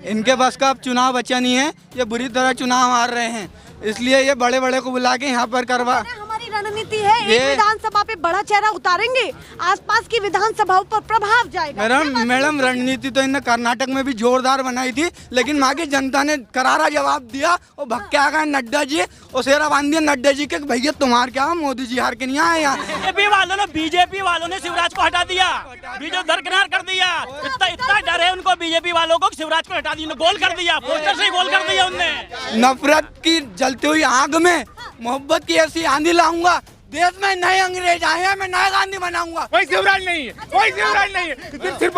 इनके बस का अब चुनाव बचा नहीं है, ये बुरी तरह चुनाव हार रहे हैं, इसलिए ये बड़े बड़े को बुला के यहाँ पर करवा। हमारी रणनीति है, एक विधानसभा पे बड़ा चेहरा उतारेंगे, आसपास की विधानसभाओं पर प्रभाव जाएगा। मैडम रणनीति तो इन्हें कर्नाटक में भी जोरदार बनाई थी, लेकिन वहाँ की जनता ने करारा जवाब दिया और भग के आ गए नड्डा जी और शेरा बांध दिया नड्डा जी के, भैया तुम्हारे क्या, मोदी जी हार के नहीं आए यहाँ। बीजेपी वालों ने शिवराज को हटा दिया, बीजेपी दरकिनार कर दिया। इतना डर है उनको बीजेपी वालों को, शिवराज को हटा दिया, गोल कर दिया, पोस्टर से गोल कर दिया उनने। नफरत की जलती हुई आग में मोहब्बत की ऐसी आंधी लाऊंगा, देश में नए अंग्रेज आए हैं, मैं नया गांधी बनाऊंगा। कोई शिवराज नहीं है, कोई शिवराज नहीं है, सिर्फ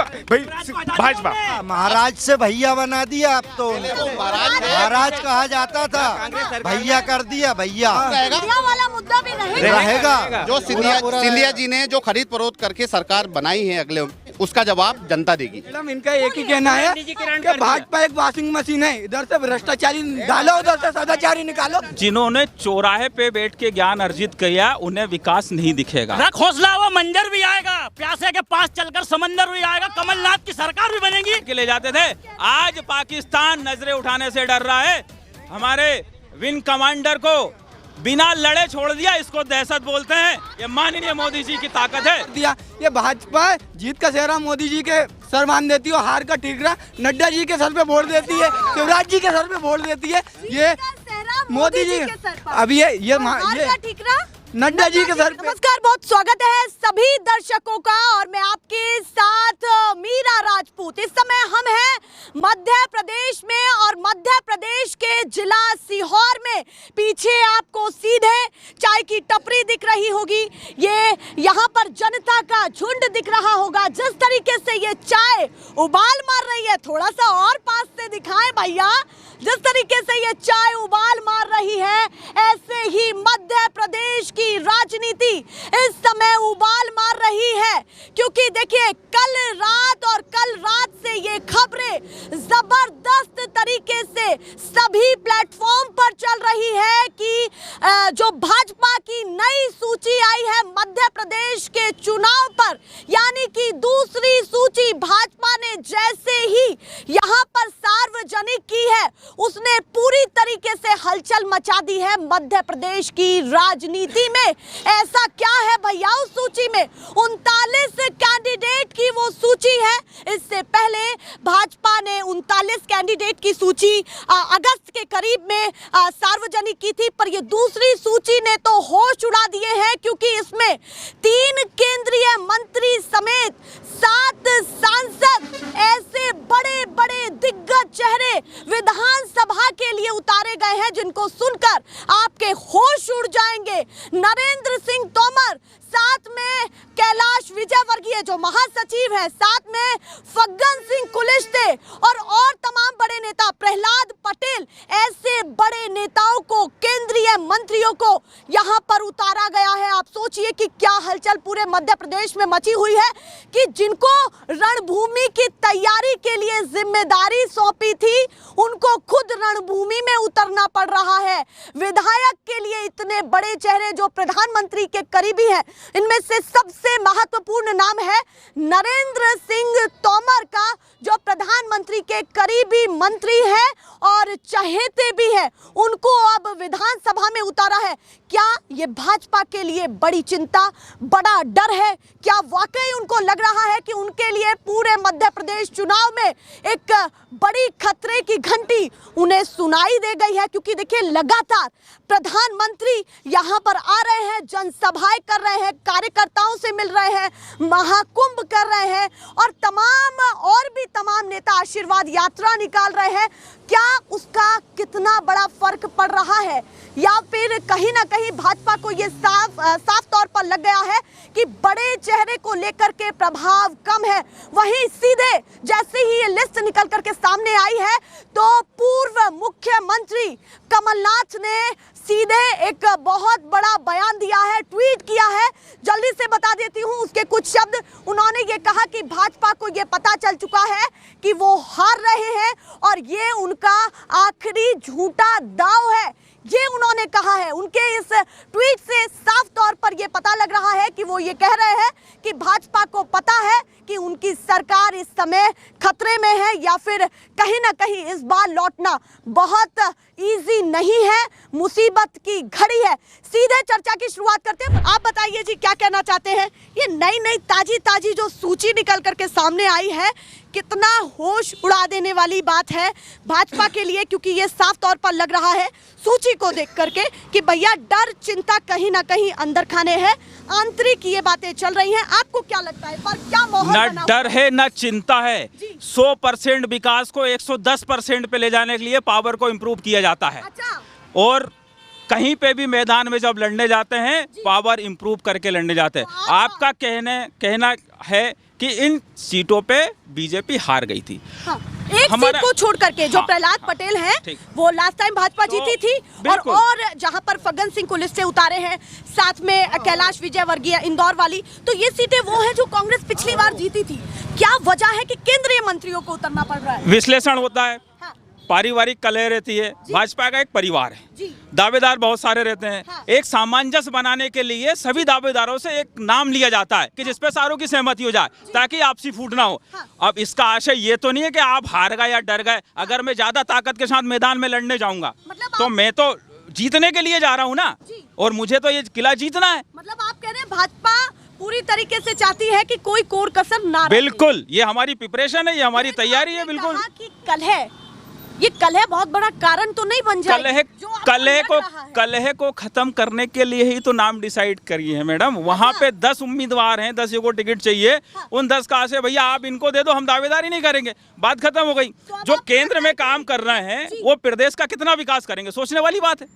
भाजपा। महाराज से भैया बना दिया, अब तो महाराज कहा जाता था, भैया कर दिया, भैया वाला मुद्दा भी रहेगा। जो सिंधिया जी ने जो खरीद फरोख्त करके सरकार बनाई है, अगले उसका जवाब जनता देगी। मैडम इनका एक ही कहना है कि भाजपा एक वॉशिंग मशीन है, इधर से भ्रष्टाचारी डालो, उधर से सदाचारी निकालो। जिन्होंने चौराहे पे बैठ के ज्ञान अर्जित किया उन्हें विकास नहीं दिखेगा। रख हौसला, वो मंजर भी आएगा, प्यासे के पास चलकर समंदर भी आएगा, कमलनाथ की सरकार भी बनेगी। के ले जाते थे, आज पाकिस्तान नजरें उठाने से डर रहा है। हमारे विंग कमांडर को बिना लड़े छोड़ दिया, इसको दहशत बोलते हैं। ये माननीय मोदी जी की ताकत है। दिया ये भाजपा जीत का सेहरा मोदी जी के सर बांध देती है, हार का ठीकरा नड्डा जी के सर पे वोट देती है, शिवराज जी के सर पे वोट देती है। ये मोदी जी अब ये नड्डा जी के सर पे। नमस्कार, बहुत स्वागत है सभी दर्शकों का और मैं आपके साथ मीरा राजपूत। इस समय हम हैं मध्य प्रदेश में और मध्य प्रदेश के जिला सीहोर में। पीछे आपको सीधे चाय की टपरी दिख रही होगी, ये यहाँ पर जनता का झुंड दिख रहा होगा। जिस तरीके से ये चाय उबाल मार रही है, थोड़ा सा और पास से दिखाएं भैया, जिस तरीके से ये चाय उबाल मार रही है, ऐसे ही मध्य प्रदेश की राजनीति इस समय उबाल मार रही है। क्योंकि देखिए कल रात से ये खबरें जबरदस्त तरीके से सभी प्लेटफॉर्म पर चल रही है कि जो भाजपा की नई सूची आई है मध्य प्रदेश के चुनाव पर, यानी कि दूसरी सूची भाजपा ने जैसे ही यहाँ पर सार्वजनिक की है, उसने पूरी तरीके से हलचल मचा दी है मध्य प्रदेश की राजनीति में। ऐसा क्या है भैया उस सूची में? 39 कैंडिडेट की वो सूची है। इससे पहले भाजपा ने 39 कैंडिडेट की सूची अगस्त के करीब में सार्वजनिक की थी, पर ये दूसरी सूची ने तो होश उड़ा दिए हैं, क्योंकि इसमें 3 केंद्रीय मंत्री समेत 7 सांसद, ऐसे बड़े बड़े दिग्गज चेहरे विधानसभा के लिए उतारे गए हैं, जिनको सुनकर आपके होश उड़ जाएंगे। नरेंद्र सिंह तोमर, साथ में कैलाश विजयवर्गीय जो महासचिव है, साथ में फग्गन सिंह कुलस्ते और तमाम बड़े नेता, प्रहलाद पटेल, ऐसे बड़े नेताओं को, केंद्रीय मंत्रियों को यहां पर उतारा गया है। आप सोचिए कि क्या हलचल पूरे मध्य प्रदेश में मची हुई है कि जिनको रणभूमि की तैयारी के लिए जिम्मेदारी सौंपी थी, उनको खुद रणभूमि में उतरना पड़ रहा है। विधायक के लिए इतने बड़े चेहरे जो प्रधानमंत्री के करीबी हैं, इनमें से सबसे महत्वपूर्ण नाम है नरेंद्र सिंह तोमर का, जो प्रधानमंत्री के करीबी मंत्री है और चहेते भी है। उनको अब विधानसभा में उतारा है। क्या ये भाजपा के लिए बड़ी चिंता, बड़ा डर है? क्या वाकई उनको लग रहा है कि उनके लिए पूरे मध्य प्रदेश चुनाव में एक बड़ी खतरे की घंटी उन्हें सुनाई दे गई है? क्योंकि देखिए लगातार प्रधानमंत्री यहाँ पर आ रहे हैं, जनसभाएं कर रहे हैं, कार्यकर्ताओं से मिल रहे हैं, महाकुंभ कर रहे हैं और तमाम नेता आशीर्वाद यात्रा निकाल रहे हैं। क्या उसका कितना बड़ा फर्क पड़ रहा है, या फिर कहीं ना कहीं भाजपा को ये साफ तौर पर लग गया है कि बड़े चेहरे को लेकर के प्रभाव कम है? वहीं सीधे जैसे ही ये लिस्ट निकल करके सामने आई है, तो पूर्व मुख्यमंत्री कमलनाथ ने सीधे एक बहुत बड़ा बयान दिया है, ट्वीट किया है। जल्दी से बता देती हूँ उसके कुछ शब्द। उन्होंने ये कहा कि भाजपा को ये पता चल चुका है कि वो हार रहे हैं और ये उनका आखिरी झूठा दांव है। ये उन्होंने कहा है। उनके इस ट्वीट से साफ तौर पर ये पता लग रहा है कि वो ये कह रहे हैं कि भाजपा को पता है कि उनकी सरकार इस समय खतरे में है, या फिर कहीं ना कहीं इस बार लौटना बहुत इजी नहीं है, मुसीबत की घड़ी है। सीधे चर्चा की शुरुआत करते हैं। आप बताइए जी, क्या कहना चाहते हैं? ये नई नई ताजी जो सूची निकल करके सामने आई है, कितना होश उड़ा देने वाली बात है भाजपा के लिए, क्योंकि ये साफ तौर पर लग रहा है सूची को देख करके कि भैया डर चिंता कहीं ना कहीं अंदर खाने हैं, आंतरिक ये बातें चल रही हैं। आपको क्या लगता है, पर क्या माहौल बना न डर है न चिंता है। 100% विकास को 110% पे ले जाने के लिए पावर को इम्प्रूव किया जाता है। अच्छा। और कहीं पे भी मैदान में जब लड़ने जाते हैं पावर इम्प्रूव करके लड़ने जाते हैं। आपका कहना है कि इन सीटों पे बीजेपी हार गई थी। हाँ, एक सीट को छोड़ करके जो प्रहलाद पटेल हैं, वो लास्ट टाइम भाजपा जीती थी, और जहां पर फग्गन सिंह को लिस्ट से उतारे हैं, साथ में कैलाश विजयवर्गीय इंदौर वाली, तो ये सीटें वो हैं जो कांग्रेस पिछली बार जीती थी। क्या वजह है कि केंद्रीय मंत्रियों को उतरना पड़ रहा है? विश्लेषण होता है, पारिवारिक कलह रहती है। भाजपा का एक परिवार है, दावेदार बहुत सारे रहते हैं। एक सामंजस्य बनाने के लिए सभी दावेदारों से एक नाम लिया जाता है कि जिसपे सारों की सहमति हो जाए, ताकि आपसी फूट ना हो। अब इसका आशय ये तो नहीं है कि आप हार गए या डर गए। अगर मैं ज्यादा ताकत के साथ मैदान में लड़ने जाऊंगा तो मैं तो जीतने के लिए जा रहा हूँ ना, और मुझे तो ये किला जीतना है। मतलब आप कह रहे हैं भाजपा पूरी तरीके से चाहती है कि कोई कोर कसर ना रहे। बिल्कुल, ये हमारी प्रिपरेशन है, ये हमारी तैयारी है। बिल्कुल, ये कलह बहुत बड़ा कारण तो नहीं बन जाए? कलह को खत्म करने के लिए ही तो नाम डिसाइड करिए है मैडम। वहाँ पे 10 उम्मीदवार हैं, 10 को टिकट चाहिए। उन 10 का से भैया आप इनको दे दो, हम दावेदारी नहीं करेंगे, बात खत्म हो गई। जो केंद्र में काम कर रहे हैं वो प्रदेश का कितना विकास करेंगे, सोचने वाली बात है।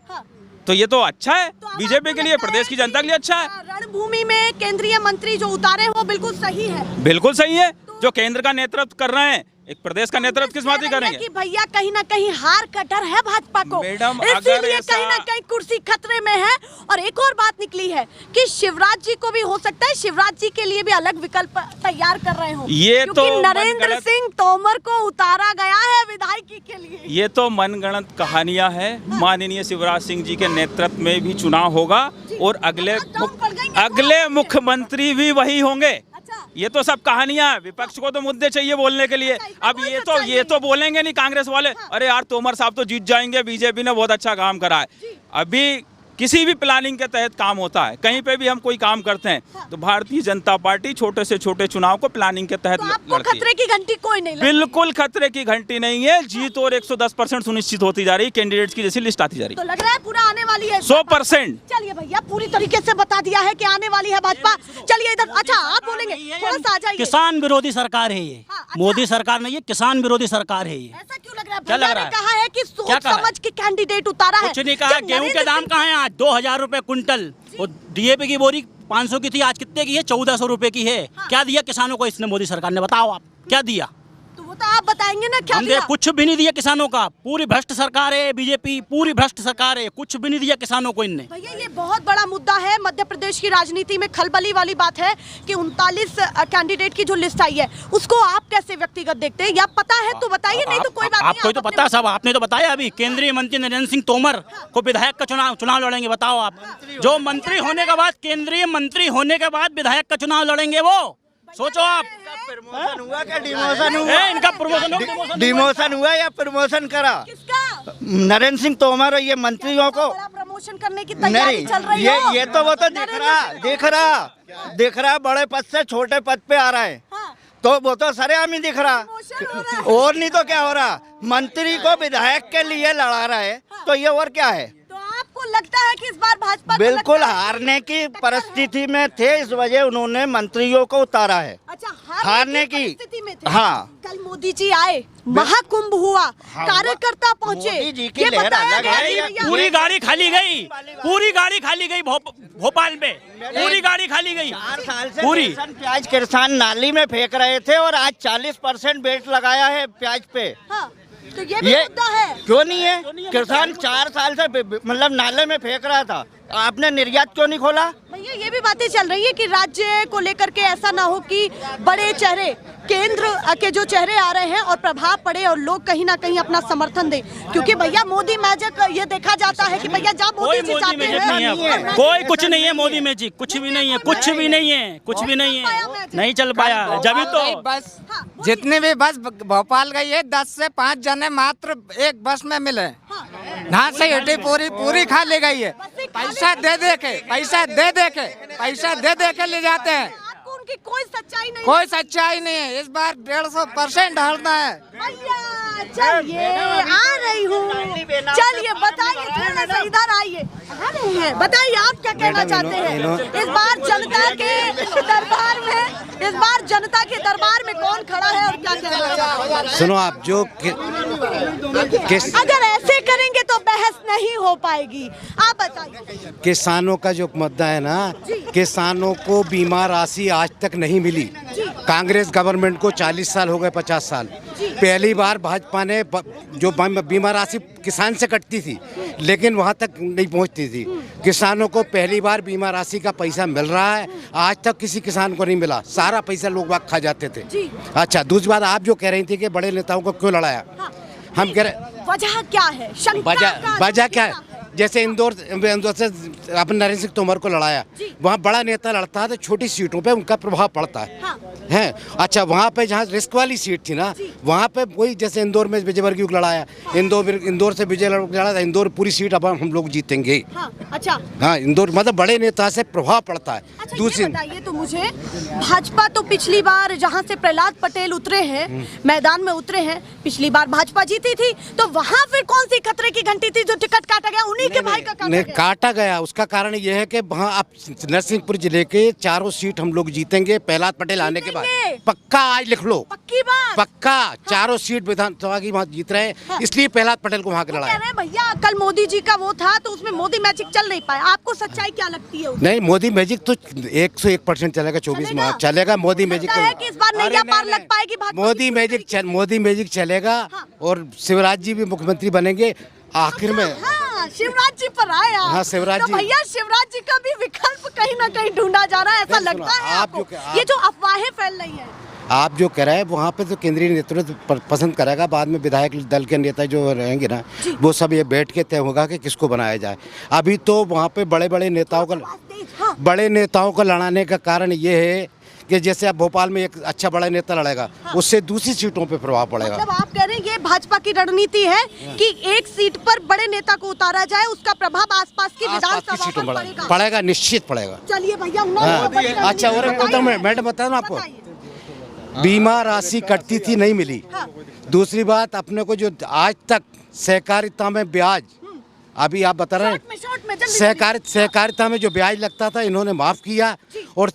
तो ये तो अच्छा है, बीजेपी के लिए, प्रदेश की जनता के लिए अच्छा है। रणभूमि में केंद्रीय मंत्री जो उतारे हैं वो बिल्कुल सही है। बिल्कुल सही है। जो केंद्र का नेतृत्व कर रहे हैं, एक प्रदेश का नेतृत्व किस बात करेंगे? कि भैया कहीं ना कहीं हार का डर है भाजपा को, मैडम, इसीलिए कहीं ना कहीं कुर्सी खतरे में है। और एक और बात निकली है कि शिवराज जी को भी हो सकता है, शिवराज जी के लिए भी अलग विकल्प तैयार कर रहे हो, ये तो नरेंद्र सिंह तोमर को उतारा गया है विधायकी के लिए। ये तो मनगढ़ंत कहानियां हैं। माननीय शिवराज सिंह जी के नेतृत्व में भी चुनाव होगा और अगले मुख्यमंत्री भी वही होंगे। ये तो सब कहानियां हैं। विपक्ष को तो मुद्दे चाहिए बोलने के लिए। अब ये तो बोलेंगे नहीं कांग्रेस वाले, अरे यार तोमर साहब तो जीत जाएंगे, बीजेपी ने बहुत अच्छा काम करा है। अभी किसी भी प्लानिंग के तहत काम होता है, कहीं पे भी हम कोई काम करते हैं तो भारतीय जनता पार्टी छोटे से छोटे चुनाव को प्लानिंग के तहत लड़ती है। खतरे की घंटी कोई नहीं लगती? बिल्कुल खतरे की घंटी नहीं है। जीत और 110% सुनिश्चित होती जा रही, कैंडिडेट्स की जैसी लिस्ट आती जा रही। तो लग रहा है पूरा आने वाली है 100%। चलिए भैया, पूरी तरीके से बता दिया है कि आने वाली है भाजपा। चलिए इधर, अच्छा आप बोलेंगे, थोड़ा सा आ जाइए। किसान विरोधी सरकार है ये, मोदी सरकार नहीं है, किसान विरोधी सरकार है ये। ऐसा क्यों लग रहा है? क्या लग रहा है? कहा है कि सोच समझ के कैंडिडेट उतारा है। कुछ नहीं कहा। गेहूं के दाम कहाँ हैं आज? 2000 रुपए कुंटल। और डीएपी की बोरी 500 की थी, आज कितने की है? 1400 रुपए की है। क्या दिया किसानों को इसने, मोदी सरकार ने? बताओ आप क्या दिया? तो वो तो आप बताएंगे ना क्या दिया? कुछ भी नहीं दिया किसानों का। पूरी भ्रष्ट सरकार है बीजेपी, पूरी भ्रष्ट सरकार है, कुछ भी नहीं दिया किसानों को इनने। भैया ये बहुत बड़ा मुद्दा है मध्य प्रदेश की राजनीति में। खलबली वाली बात है कि 39 कैंडिडेट की जो लिस्ट आई है उसको आप कैसे व्यक्तिगत देखते हैं, या पता है तो बताइए, नहीं तो कोई बात नहीं। आपको तो पता है, सब आपने तो बताया। अभी केंद्रीय मंत्री नरेंद्र सिंह तोमर को विधायक का चुनाव लड़ेंगे। बताओ आप, जो मंत्री होने के बाद, केंद्रीय मंत्री होने के बाद विधायक का चुनाव लड़ेंगे वो, सोचो आप। प्रमोशन हुआ क्या? डिमोशन हुआ? इनका प्रमोशन डिमोशन हुआ या प्रमोशन करा? किसका? नरेंद्र सिंह तोमर और ये मंत्रियों को प्रमोशन करने की तैयारी चल रही है। ये तो वो तो दिख रहा बड़े पद से छोटे पद पे आ रहा है। तो वो तो सरेआम ही दिख रहा, और नहीं तो क्या हो रहा? मंत्री को विधायक के लिए लड़ा रहा है, तो ये और क्या है? आपको लगता है कि इस बार भाजपा बिल्कुल हारने की परिस्थिति में थे, इस वजह उन्होंने मंत्रियों को उतारा है। अच्छा, हारने की परिस्थिति में थे। हाँ, कल मोदी जी आए, महाकुंभ हुआ, कार्यकर्ता पहुंचे, मोदी जी की लहर अलग है। पूरी गाड़ी खाली गई, पूरी गाड़ी खाली गई भोपाल में, पूरी गाड़ी खाली गई। 4 साल से पूरी प्याज किसान नाली में फेंक रहे थे और आज 40% वेट लगाया है प्याज पे। हाँ, तो ये भी मुद्दा है। क्यों नहीं है? किसान 4 साल से मतलब नाले में फेंक रहा था, आपने निर्यात क्यों नहीं खोला? भैया ये भी बातें चल रही है कि राज्य को लेकर के ऐसा ना हो कि बड़े चेहरे केंद्र के जो चेहरे आ रहे हैं और प्रभाव पड़े और लोग कहीं ना कहीं अपना समर्थन दें, क्योंकि भैया मोदी मैजिक ये देखा जाता है कि भैया जब मोदी जी चाहते हैं कोई कुछ नहीं है मोदी मैजिक, कुछ भी नहीं है, कुछ भी नहीं है, कुछ भी नहीं है, नहीं चल पाया। जब तो बस जितनी भी बस भोपाल गई है 10 से 5 जने मात्र एक बस में मिले, यहाँ से हटी पूरी खा ली गई है। पैसा दे दे के ले जाते हैं। आपको उनकी कोई सच्चाई नहीं, कोई सच्चाई नहीं है। इस बार 150% ढालना है। भैया चलिए आ रही हूँ, चलिए बताइए, थोड़ा सा इधर आइए, आ रहे हैं, बताइए आप क्या कहना चाहते हैं इस बार जनता के दरबार में, इस बार जनता के दरबार में कौन खड़ा है और क्या कहना चाहते हैं? सुनो आप जो अगर ऐसे करेंगे तो बहस नहीं हो पाएगी, आप बताइए। किसानों का जो मुद्दा है ना, किसानों को बीमा राशि आज तक नहीं मिली। कांग्रेस गवर्नमेंट को 40 साल हो गए, 50 साल। पहली बार भाजपा ने जो बीमा राशि किसान से कटती थी लेकिन वहाँ तक नहीं पहुँचती थी। किसानों को पहली बार बीमा राशि का पैसा मिल रहा है। आज तक किसी किसान को नहीं मिला, सारा पैसा लोग बाग खा जाते थे। अच्छा, दूसरी बात आप जो कह रही थी कि बड़े नेताओं को क्यों लड़ाया, हम कह रहे वजह क्या है, वजह क्या है? जैसे इंदौर से अपन नरेंद्र सिंह तोमर को लड़ाया, वहाँ बड़ा नेता लड़ता है तो छोटी सीटों पे उनका प्रभाव पड़ता है। हैं अच्छा, वहाँ पे जहाँ रिस्क वाली सीट थी ना, वहाँ पे वही जैसे इंदौर में विजय वर्गीय को लड़ाया, इंदौर से विजय लड़ा था, इंदौर पूरी सीट अब हम लोग जीतेंगे। अच्छा, हाँ, इंदौर मतलब बड़े नेता से प्रभाव पड़ता है। अच्छा, दूसरी बताइए तो मुझे, भाजपा तो पिछली बार जहाँ से प्रहलाद पटेल उतरे हैं, मैदान में उतरे हैं, पिछली बार भाजपा जीती थी, तो वहाँ फिर कौन सी खतरे की घंटी थी जो टिकट काटा गया? उन्हीं के भाई का काटा गया। उसका कारण यह है कि वहाँ अब नरसिंहपुर जिले के चारों सीट हम लोग जीतेंगे प्रहलाद पटेल आने के बाद। पक्का, आज लिख लो, पक्की बात, पक्का। चारों सीट विधानसभा की वहाँ जीत रहे हैं, इसलिए प्रहलाद पटेल को वहाँ के लड़ाया। भैया कल मोदी जी का वो था तो उसमें मोदी मैजिक चल नहीं पाया, आपको सच्चाई क्या लगती है? नहीं, मोदी मैजिक तो 101% चलेगा, 24 माह चलेगा मोदी मैजिक। इस बार नैया पार लग पाएगी मोदी मैजिक चलेगा और शिवराज जी भी मुख्यमंत्री बनेंगे आखिर में। शिवराज जी पर आया। हाँ, शिवराज जी। भैया शिवराज जी का भी विकल्प कहीं ना कहीं ढूंढा जा रहा है, ऐसा लगता है आपको? ये जो अफवाहें फैल रही है, आप जो कह रहे हैं वहाँ पे तो केंद्रीय नेतृत्व पसंद करेगा, बाद में विधायक दल के नेता जो रहेंगे ना, वो सब ये बैठ के तय होगा कि किसको बनाया जाए। अभी तो वहाँ पे बड़े नेताओं को लड़ाने का कारण ये है कि जैसे अब भोपाल में एक अच्छा बड़ा नेता लड़ेगा, उससे दूसरी सीटों पे प्रभाव पड़ेगा। मतलब आप कह रहे हैं ये भाजपा की रणनीति है कि एक सीट पर बड़े नेता को उतारा जाए, उसका प्रभाव आसपास की विधानसभा सीटों पर पड़ेगा, निश्चित पड़ेगा। चलिए भैया, अच्छा, और मैडम बता दूं आपको, बीमा राशि कटती थी, नहीं मिली। दूसरी बात, अपने को जो आज तक सहकारिता में ब्याज, अभी आप बता रहे हैं सहकारिता में जो ब्याज लगता था, इन्होंने माफ किया और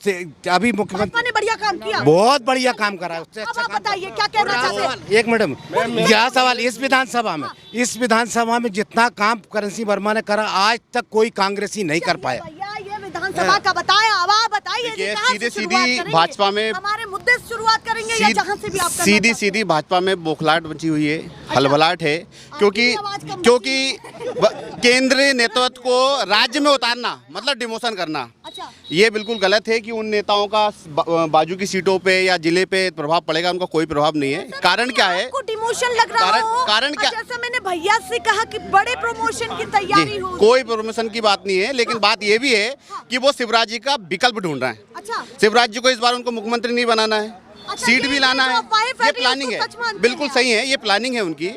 अभी मुख्यमंत्री ने बढ़िया काम किया, बहुत बढ़िया काम करा है। उससे अच्छा काम बताइए क्या कहना चाहते हैं? एक मैडम, यह सवाल, इस विधानसभा में जितना काम करेंसी वर्मा ने करा, आज तक कोई कांग्रेसी नहीं कर पाया। विधानसभा का बताया, अब आप बताइए, सीधी भाजपा में हमारे मुद्दे से शुरुआत करेंगे या जहां से भी आप सीधी भाजपा में बौखलाहट मची हुई है, हलबलाहट है, क्योंकि केंद्रीय नेतृत्व को राज्य में उतारना मतलब डिमोशन करना। अच्छा, ये बिल्कुल गलत है कि उन नेताओं का बाजू की सीटों पे या जिले पे प्रभाव पड़ेगा, उनका कोई प्रभाव नहीं है। कारण क्या है? आपको डिमोशन लग रहा हो? कारण क्या? जैसा मैंने भैया से कहा कि बड़े प्रमोशन की तैयारी हो, कोई प्रमोशन की बात नहीं है, लेकिन बात ये भी है कि वो शिवराज जी का विकल्प ढूंढ रहे हैं। अच्छा, शिवराज जी को इस बार उनको मुख्यमंत्री नहीं बनाना है, सीट भी लाना है, ये प्लानिंग है, बिल्कुल सही है, ये प्लानिंग है उनकी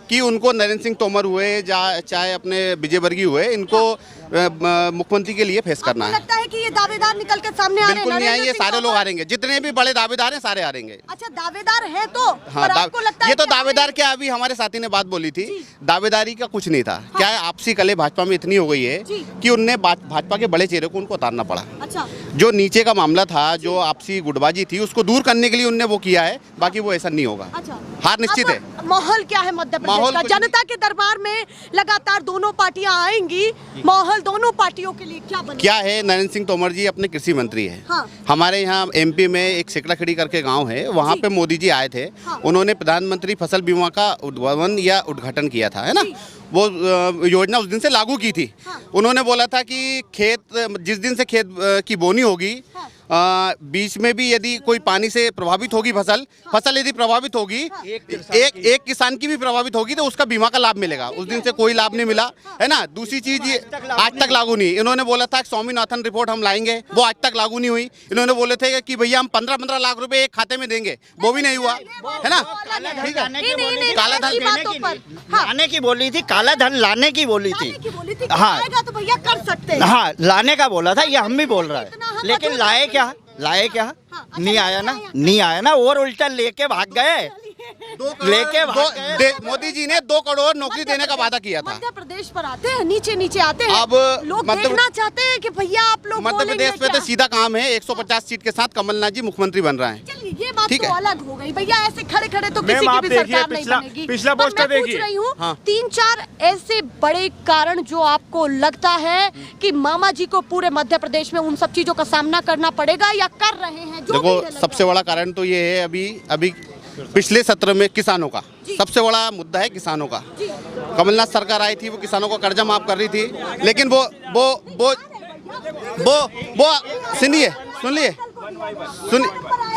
कि उनको नरेंद्र सिंह तोमर हुए चाहे अपने विजय वर्गीय हुए, इनको मुख्यमंत्री के लिए फेस करना है। लगता है कि ये दावेदार निकल के सामने आ रहे हैं? बिल्कुल नहीं आएंगे, सारे लोग हारेंगे, जितने भी बड़े दावेदार हैं सारे हारेंगे। अच्छा, दावेदार है तो हाँ, आपको लगता है ये तो दावेदार क्या? अभी हमारे साथी ने बात बोली थी, दावेदारी का कुछ नहीं था। क्या है, आपसी कलह भाजपा में इतनी हो गई है कि उनने भाजपा के बड़े चेहरे को उनको उतारना पड़ा। अच्छा, जो नीचे का मामला था, जो आपसी गुटबाजी थी, उसको दूर करने के लिए उनने वो किया है, बाकी वो ऐसा नहीं होगा। अच्छा, हार निश्चित है। माहौल क्या है मध्य प्रदेश का? जनता के दरबार में लगातार दोनों पार्टियां आएंगी, माहौल दोनों पार्टियों के लिए क्या बनेगा? क्या है, नरेंद्र सिंह तोमर जी अपने कृषि मंत्री है। हाँ। हमारे यहाँ एमपी में एक सिकड़ाखड़ी करके गांव है, वहाँ पे मोदी जी आए थे। हाँ। उन्होंने प्रधानमंत्री फसल बीमा का उद्घाटन किया था, है ना? वो योजना उस दिन से लागू की थी। हाँ। उन्होंने बोला था कि जिस दिन से खेत की बोनी होगी, बीच में भी यदि कोई पानी से प्रभावित होगी फसल यदि प्रभावित होगी, एक किसान की भी प्रभावित होगी तो उसका बीमा का लाभ मिलेगा। उस दिन से कोई लाभ नहीं मिला है ना। दूसरी चीज ये आज तक लागू नहीं। इन्होंने बोला था कि स्वामीनाथन रिपोर्ट हम लाएंगे, वो आज तक लागू नहीं हुई। इन्होंने बोले थे कि भैया हम 15-15 लाख रुपए एक खाते में देंगे, वो भी नहीं हुआ है ना। ठीक है, काला धन लाने की बोली थी, काला धन लाने की बोली थी। हाँ तो भैया कर सकते हैं। हाँ, लाने का बोला था, ये हम भी बोल रहे हैं, लेकिन लाए क्या? नहीं आया ना, और उल्टा लेके भाग गए। मोदी जी ने 2 करोड़ नौकरी देने का वादा किया था। मध्य प्रदेश पर आते हैं, नीचे आते हैं। अब लोग देखना चाहते हैं कि भैया आप लोग मध्य प्रदेश पे तो सीधा काम है। 150 सीट के साथ कमलनाथ जी मुख्यमंत्री बन रहे हैं। चलिए ये बात तो अलग हो गई भैया, ऐसे खड़े तो किसी की भी सरकार नहीं बनेगी। पिछला पोस्टर मैं पूछ रही हूँ 3-4 ऐसे बड़े कारण जो आपको लगता है कि मामा जी को पूरे मध्य प्रदेश में उन सब चीजों का सामना करना पड़ेगा या कर रहे हैं। देखो, सबसे बड़ा कारण तो ये है अभी पिछले सत्र में किसानों का सबसे बड़ा मुद्दा है। किसानों का कमलनाथ सरकार आई थी, वो किसानों का कर्जा माफ कर रही थी, लेकिन वो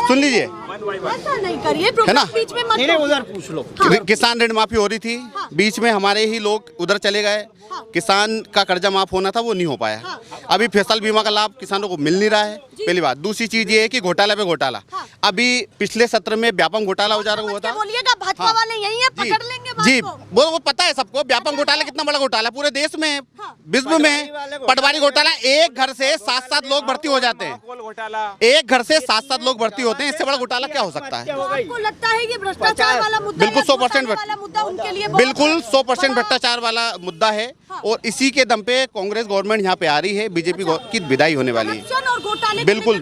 सुन लीजिए ऐसा नहीं करिए, है ना। बीच में मत उधर पूछ लो। किसान ऋण माफी हो रही थी, बीच में हमारे ही लोग उधर चले गए। किसान का कर्जा माफ होना था, वो नहीं हो पाया। अभी फसल बीमा का लाभ किसानों को मिल नहीं रहा है, पहली बात। दूसरी चीज ये है कि घोटाला पे घोटाला। अभी पिछले सत्र में व्यापम घोटाला हुआ था। बोलिएगा भाजपा वाले यही है, पकड़ लेंगे बात जी, को। वो पता है सबको। व्यापम घोटाला कितना बड़ा घोटाला पूरे देश में, विश्व में। पटवारी घोटाला, एक घर से 7-7 लोग भर्ती हो जाते हैं। एक घर से 7-7 लोग भर्ती होते हैं, इससे बड़ा घोटाला क्या हो सकता है? आपको लगता है ये भ्रष्टाचार वाला मुद्दा? बिल्कुल 100% मुद्दा उनके लिए बिल्कुल 100% भ्रष्टाचार वाला मुद्दा है। और इसी के दम पे कांग्रेस गवर्नमेंट यहाँ पे आ रही है, बीजेपी की विदाई होने वाली है। बिल्कुल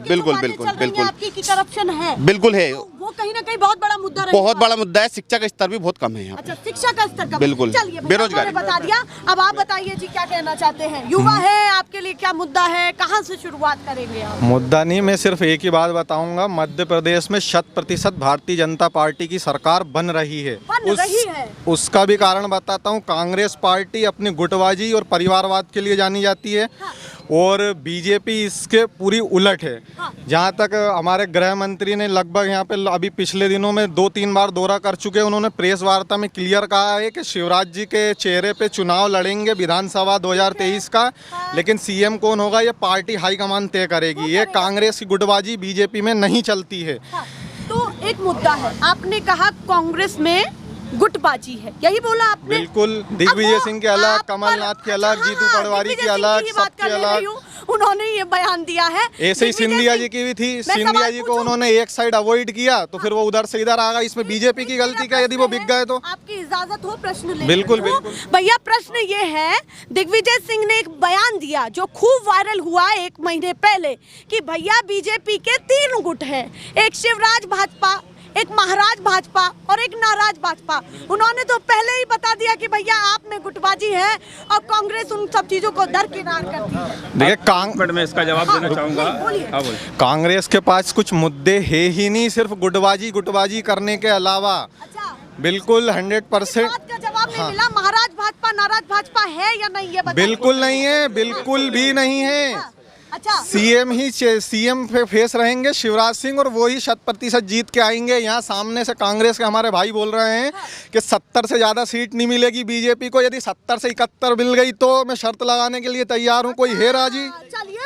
करप्शन है, बिल्कुल है। वो कहीं ना कहीं बहुत बड़ा मुद्दा है। बहुत बड़ा मुद्दा है। शिक्षा का स्तर भी बहुत कम है यहाँ पे। अच्छा, शिक्षा का स्तर कम। बिल्कुल, बेरोजगारी बता दिया। अब आप बताइए जी, क्या कहना चाहते हैं? युवा है, आपके लिए क्या मुद्दा है, कहाँ से शुरुआत करेंगे आप? मुद्दा नहीं, मैं सिर्फ एक ही बात बताऊंगा। मध्य प्रदेश में 100% भारतीय जनता पार्टी की सरकार बन रही है। उसका भी कारण बताता हूँ। कांग्रेस पार्टी अपनी गुटबाजी और परिवारवाद के लिए जानी जाती है, और बीजेपी इसके पूरी उलट है। जहाँ तक हमारे गृह मंत्री ने लगभग यहाँ पे अभी पिछले दिनों में 2-3 बार दौरा कर चुके हैं। उन्होंने प्रेस वार्ता में क्लियर कहा है कि शिवराज जी के चेहरे पे चुनाव लड़ेंगे विधानसभा 2023 का, लेकिन सीएम कौन होगा ये पार्टी हाईकमान तय करेगी। ये कांग्रेस की गुटबाजी बीजेपी में नहीं चलती है। तो एक मुद्दा है, आपने कहा कांग्रेस में गुटबाजी है, यही बोला आपने? बिल्कुल। दिग्विजय सिंह के अलग, कमलनाथ के अलग, जीतू पटवारी के अलग, सबके अलग उन्होंने ये बयान दिया है। ऐसे ही सिंधिया जी की भी थी। सिंधिया जी को उन्होंने एक साइड अवॉइड किया, तो फिर वो उधर से इधर आ गए। इसमें बीजेपी की गलती क्या, यदि वो बिक गए तो? आपकी इजाजत हो प्रश्न लेने? बिल्कुल। भैया, प्रश्न ये है, दिग्विजय सिंह ने एक बयान दिया जो खूब वायरल हुआ 1 महीने पहले, कि भैया बीजेपी के 3 गुट हैं, एक शिवराज भाजपा, एक महाराज भाजपा और एक नाराज भाजपा। उन्होंने तो पहले ही बता दिया कि भैया आप में गुटबाजी है, और कांग्रेस उन सब चीजों को दरकिनार करती है। देखिए, मैं इसका जवाब देना चाहूंगा। कांग्रेस के पास कुछ मुद्दे है ही नहीं, सिर्फ गुटबाजी करने के अलावा। अच्छा, बिल्कुल 100%। का जवाब नहीं मिला। महाराज भाजपा नाराज भाजपा है या नहीं, ये बताइए। बिल्कुल नहीं है, बिल्कुल भी नहीं है। अच्छा, सीएम पे फेस रहेंगे शिवराज सिंह, और वो ही 100% जीत के आएंगे। यहाँ सामने से कांग्रेस के हमारे भाई बोल रहे हैं कि 70 से ज़्यादा सीट नहीं मिलेगी बीजेपी को। यदि 70 से 71 मिल गई तो मैं शर्त लगाने के लिए तैयार हूँ। कोई है राजी?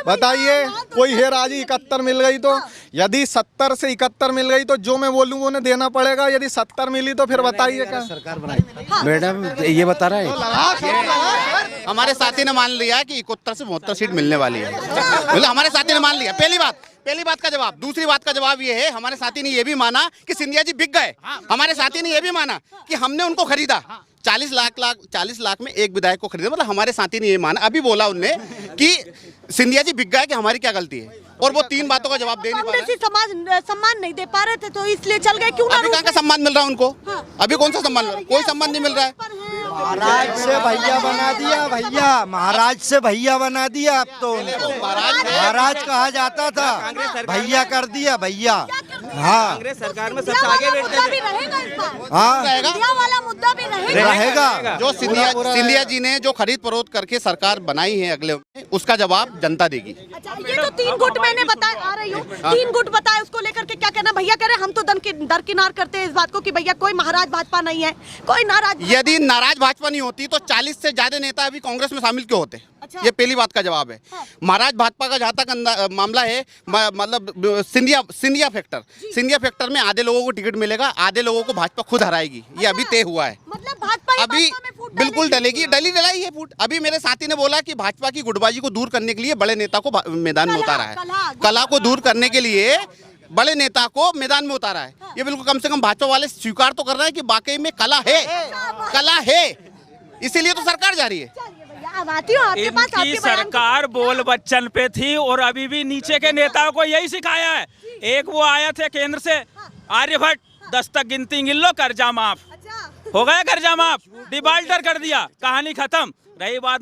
बताइए, कोई है राजी? 71 मिल गई तो? यदि 70 से 71 मिल गई तो जो मैं बोलूँ वो उन्हें देना पड़ेगा। यदि 70 मिली तो फिर बताइए क्या सरकार बनाई। मैडम ये बता रहा है, हमारे साथी ने मान लिया कि 71 से 72 सीट मिलने वाली है। मतलब हमारे साथी ने मान लिया। पहली बात का जवाब। दूसरी बात का जवाब ये है, हमारे साथी ने ये भी माना कि सिंधिया जी बिक गए। हमारे साथी ने ये भी माना कि हमने उनको खरीदा। 40 लाख में एक विधायक को खरीदा। मतलब हमारे साथी ने ये माना, अभी बोला उनने कि सिंधिया जी बिक गए, कि हमारी क्या गलती है। और वो 3 बातों का जवाब दे नहीं पा रहे। सम्मान नहीं दे पा रहे थे तो इसलिए चल गए। क्यों? अभी कहाँ का सम्मान मिल रहा है उनको? अभी कौन सा सम्मान मिल रहा है? कोई सम्मान नहीं मिल रहा है। महाराज से भैया बना दिया, भैया महाराज से भैया बना दिया। अब तो महाराज कहा जाता था, भैया कर दिया। भैया हाँ कांग्रेस सरकार में सिंधिया सबसे आगे वाला बैठते मुद्दा थे। भी रहेगा इस बार। हाँ सिंधिया वाला मुद्दा भी रहेगा। जो सिंधिया जी ने जो खरीद फरोख्त करके सरकार बनाई है अगले में, उसका जवाब जनता देगी। अच्छा, ये तो 3 गुट मैंने बताया, आ रही हूँ, 3 गुट बताया, उसको लेकर के क्या कहना? भैया कह रहे हम तो दरकिनार करते हैं इस बात को कि भैया कोई महाराज भाजपा नहीं है, कोई नाराज। यदि नाराज भाजपा नहीं होती तो 40 से ज्यादा नेता अभी कांग्रेस में शामिल क्यों होते? अच्छा। ये पहली बात का जवाब है। हाँ। महाराज भाजपा का जहाँ तक मामला है, मतलब सिंधिया फैक्टर में आधे लोगों को टिकट मिलेगा, आधे लोगों को भाजपा खुद हराएगी। ये अभी तय हुआ है। मतलब भाजपा ही अभी भाजपा में फूट बिल्कुल डालेगी। डलाई है फूट। अभी मेरे साथी ने बोला कि भाजपा की गुटबाजी को दूर करने के लिए बड़े नेता को मैदान में उतारा है। कला को दूर करने के लिए बड़े नेता को मैदान में उतारा है। ये बिल्कुल कम से कम भाजपा वाले स्वीकार तो कर रहे हैं कि वाकई में कला है, इसीलिए तो सरकार जा रही है। अब आती हूँ आपके पास, इनकी आपके बयान को- सरकार बोल बच्चन पे थी और अभी भी नीचे के नेताओं को यही सिखाया है। एक वो आया थे केंद्र से, आर्यभट्ट, 10 तक गिनती गिन लो, कर्जा माफ हो गया, कर्जा माफ, डिफाल्टर कर दिया, कहानी खत्म। रही बात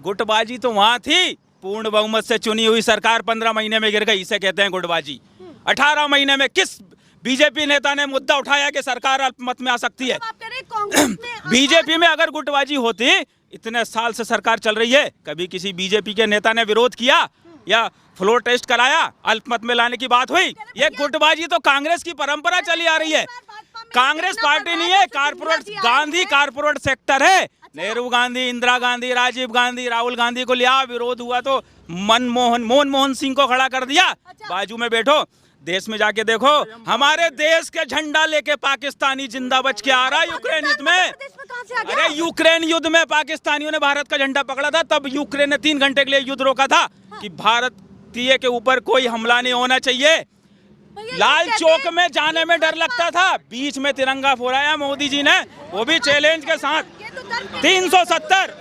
गुटबाजी तो वहाँ थी, पूर्ण बहुमत से चुनी हुई सरकार 15 महीने में गिर गई, इसे कहते हैं गुटबाजी। 18 महीने में किस बीजेपी नेता ने मुद्दा उठाया कि सरकार अल्पमत में आ सकती है? आप कह रहे हैं कांग्रेस ने बीजेपी में अगर गुटबाजी होती, इतने साल से सरकार चल रही है, कभी किसी बीजेपी के नेता ने विरोध किया या फ्लोर टेस्ट कराया, अल्पमत में लाने की बात हुई? ये गुटबाजी तो कांग्रेस की परंपरा चली आ रही है। कांग्रेस पार्टी नहीं है, गांधी कारपोरेट सेक्टर है। नेहरू गांधी, इंदिरा गांधी, राजीव गांधी, राहुल गांधी को लिया, विरोध हुआ तो मनमोहन सिंह को खड़ा कर दिया, बाजू में बैठो। देश में जाके देखो, हमारे देश के झंडा लेके पाकिस्तानी जिंदा बच के आ रहा है यूक्रेन युद्ध में। अरे यूक्रेन युद्ध में पाकिस्तानियों ने भारत का झंडा पकड़ा था, तब यूक्रेन ने 3 घंटे के लिए युद्ध रोका था कि भारतीय के ऊपर कोई हमला नहीं होना चाहिए। लाल चौक में जाने में डर लगता था, बीच में तिरंगा फहराया मोदी जी ने, वो भी चैलेंज के साथ। 370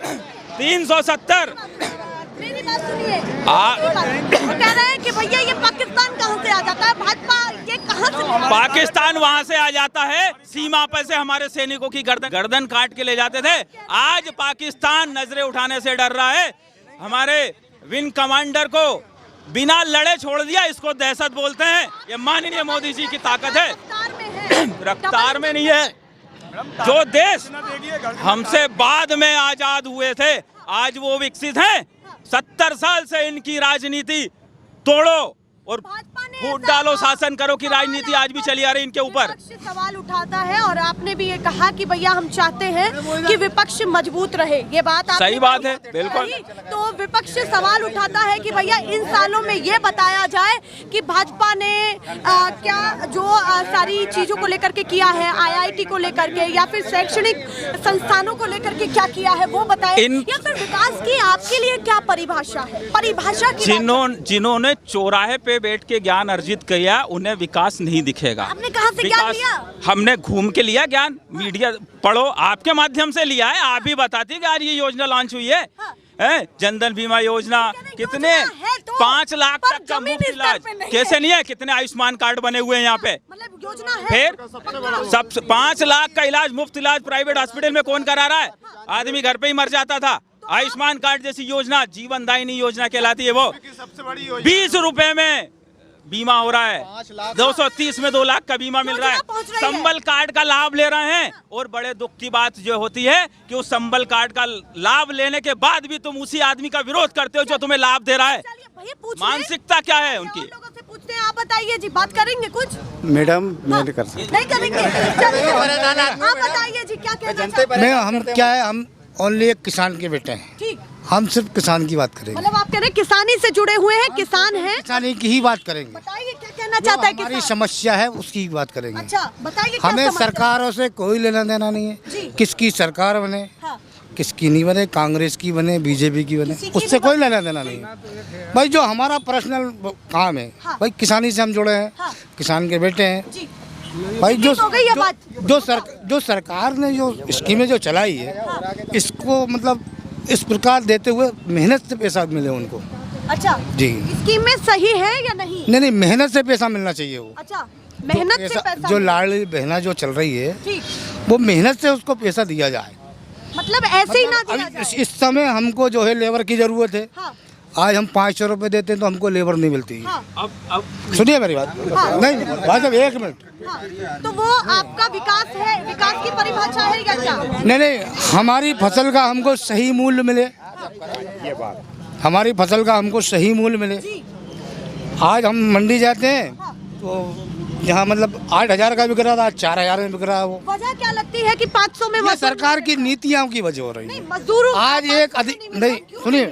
मेरी बात सुनिए। वो कह रहे हैं कि भैया ये पाकिस्तान कहाँ से आ जाता है, भाजपा ये कहाँ से? पाकिस्तान वहाँ से आ जाता है, सीमा पर से हमारे सैनिकों की गर्दन काट के ले जाते थे। आज पाकिस्तान नजरें उठाने से डर रहा है। हमारे विंग कमांडर को बिना लड़े छोड़ दिया, इसको दहशत बोलते हैं। ये माननीय मोदी जी की ताकत है, रफ्तार में नहीं है। जो देश हमसे बाद में आजाद हुए थे, आज वो विकसित हैं। 70 साल से इनकी राजनीति तोड़ो और फूट डालो, शासन करो की राजनीति आज भी चली आ रही इनके ऊपर। विपक्ष सवाल उठाता है और आपने भी ये कहा कि भैया हम चाहते हैं कि विपक्ष मजबूत रहे, ये बात आपने सही बात है, बिल्कुल। तो विपक्ष सवाल उठाता है कि भैया इन सालों में ये बताया जाए कि भाजपा ने क्या जो सारी चीजों को लेकर के किया है, IIT को लेकर के या फिर शैक्षणिक संस्थानों को लेकर के क्या किया है वो बताए, या फिर विकास की आपके लिए क्या परिभाषा है? परिभाषा की जिन्होंने चौराहे पे बैठ के ज्ञान अर्जित किया, उन्हें विकास नहीं दिखेगा। आपने कहाँ से ज्ञान लिया? हमने घूम के लिया ज्ञान, मीडिया पढ़ो, आपके माध्यम से लिया है। आप भी बताती कि आज ये योजना लॉन्च हुई है। जनधन बीमा योजना, कितने 5 लाख तक का मुफ्त इलाज, कैसे नहीं है? कितने आयुष्मान कार्ड बने हुए हैं यहाँ पे, मतलब योजना है। फिर सब 5 लाख का इलाज, मुफ्त इलाज प्राइवेट हॉस्पिटल में कौन करा रहा है? आदमी घर पे ही मर जाता था। आयुष्मान कार्ड जैसी योजना, जीवन दायिनी योजना कहलाती है वो, 20 रुपए में बीमा हो रहा है। 230 में 2 लाख का बीमा मिल रहा है। संबल कार्ड का लाभ ले रहे हैं। और बड़े दुख की बात जो होती है कि उस संबल कार्ड का लाभ लेने के बाद भी तुम उसी आदमी का विरोध करते हो जो तुम्हें लाभ दे रहा है। मानसिकता क्या है उनकी? लोगों से पूछते हैं, आप बताइए जी, बात करेंगे कुछ? मैडम मैं नहीं कर सकता। नहीं करेंगे। आप बताइए जी, क्या कहना चाहते हैं? हम क्या है, हम ओनली एक किसान के बेटे हैं। ठीक, हम सिर्फ किसान की बात करेंगे। मतलब आप कह रहे हैं किसानी से जुड़े हुए हैं, किसान हैं, किसानी की ही बात करेंगे। बताइए क्या कहना चाहता है हमारी किसान? समस्या है उसकी ही बात करेंगे। अच्छा बताइए, क्या हमें समस्या? सरकारों से कोई लेना देना नहीं है। किसकी सरकार बने, हाँ। किसकी नहीं बने, कांग्रेस की बने, बीजेपी की बने, उससे कोई लेना देना नहीं है। भाई जो हमारा पर्सनल काम है, हाँ। भाई किसानी से हम जुड़े हैं, हाँ। किसान के बेटे हैं। जी, भाई जो हो गई ये बात। जो सरकार ने जो स्कीमें जो चलाई है, इसको मतलब इस प्रकार देते हुए मेहनत से पैसा मिले उनको। अच्छा जी, स्कीम में सही है या नहीं? नहीं मेहनत से पैसा मिलना चाहिए वो। अच्छा, मेहनत से पैसा जो लाडली बहना जो चल रही है, ठीक, वो मेहनत से उसको पैसा दिया जाए। मतलब ऐसे ही ना दिया जाए। इस समय हमको जो है लेबर की जरूरत है, हाँ। आज हम 500 रुपये देते हैं तो हमको लेबर नहीं मिलती है। अब सुनिए मेरी बात। नहीं भाई साहब 1 मिनट। तो वो आपका विकास है, विकास की परिभाषा है या क्या? नहीं, हमारी फसल का हमको सही मूल्य मिले, हमारी फसल का हमको सही मूल्य मिले। आज हम मंडी जाते हैं तो जहाँ मतलब 8,000 का बिक रहा था, आज 4,000 में बिक रहा है। वो वजह क्या लगती है कि 500 में ये सरकार की नीतियों की वजह हो रही है। मजदूरों आज एक नहीं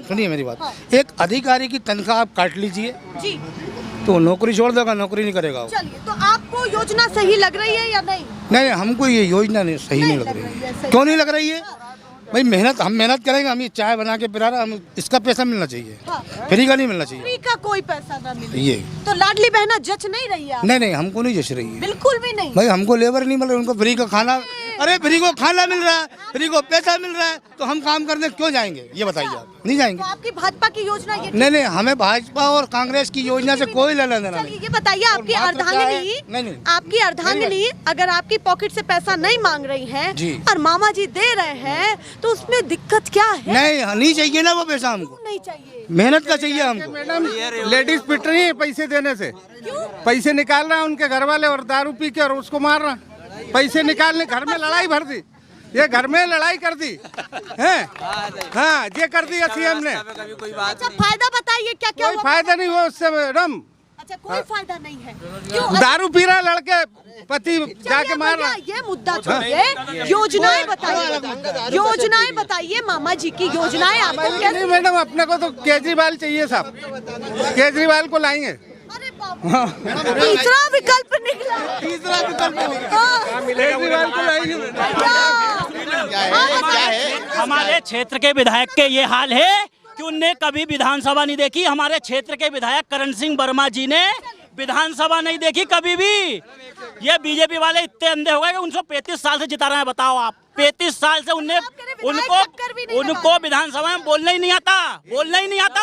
सुनिए मेरी बात। एक अधिकारी की तनख्वाह आप काट लीजिए जी, तो नौकरी छोड़ देगा, नौकरी नहीं करेगा। चलिए, तो आपको योजना सही लग रही है या नहीं? नहीं, हमको ये योजना नहीं सही नहीं लग रही है। क्यों नहीं लग रही है भाई? हम मेहनत करेंगे, हम ये चाय बना के पिला रहा, हम इसका पैसा मिलना चाहिए, फ्री का नहीं मिलना चाहिए। फ्री का कोई पैसा ना मिले ये तो लाडली बहना जच नहीं रही है? नहीं, हमको नहीं जच रही है, बिल्कुल भी नहीं। भाई हमको लेबर नहीं मिल रहा, उनको फ्री का खाना, अरे फ्री को खाना मिल रहा है, फ्री को पैसा मिल रहा है, तो हम काम करने क्यों जाएंगे? ये बताइए आप। नहीं जाएंगे। तो आपकी भाजपा की योजना ये नहीं, हमें भाजपा और कांग्रेस की योजना से कोई लेना देना नहीं। ये बताइए, आपकी अर्धांगिनी, आपकी अर्धांगिनी अगर आपकी पॉकेट से पैसा नहीं मांग रही है और मामा जी दे रहे हैं, तो उसमें दिक्कत क्या है? नहीं चाहिए ना वो पैसा हमको, नहीं चाहिए, मेहनत का चाहिए हमको। मैडम लेडीज पिट रही है पैसे देने से, पैसे निकाल रहा है उनके घर वाले और दारू पी के और उसको मार रहा, पैसे निकालने घर में लड़ाई भर दी, ये घर में लड़ाई कर दी है। हाँ, ये कर दिया सीएम ने। अच्छा, फायदा बताइए क्या क्या? कोई फायदा नहीं हुआ उससे मैडम। अच्छा, कोई फायदा नहीं है। क्यों? दारू पी रहा लड़के, पति जाके मार रहा। ये मुद्दा छोड़िए, योजनाएं बताइए, योजनाएं बताइए, मामा जी की योजनाएं आपको क्या? नहीं मैडम, अपने को तो केजरीवाल चाहिए साहब, केजरीवाल को लाएंगे। तीसरा विकल्प निकला, केजरीवाल को लाएंगे। हमारे क्षेत्र के विधायक के ये हाल है कि उनने कभी विधानसभा नहीं देखी। हमारे क्षेत्र के विधायक करण सिंह वर्मा जी ने विधानसभा नहीं देखी कभी भी। ये बीजेपी वाले इतने अंधे हो गए कि 35 साल से जिता रहे हैं। बताओ आप, 35 साल से उनको विधानसभा में बोलना ही नहीं आता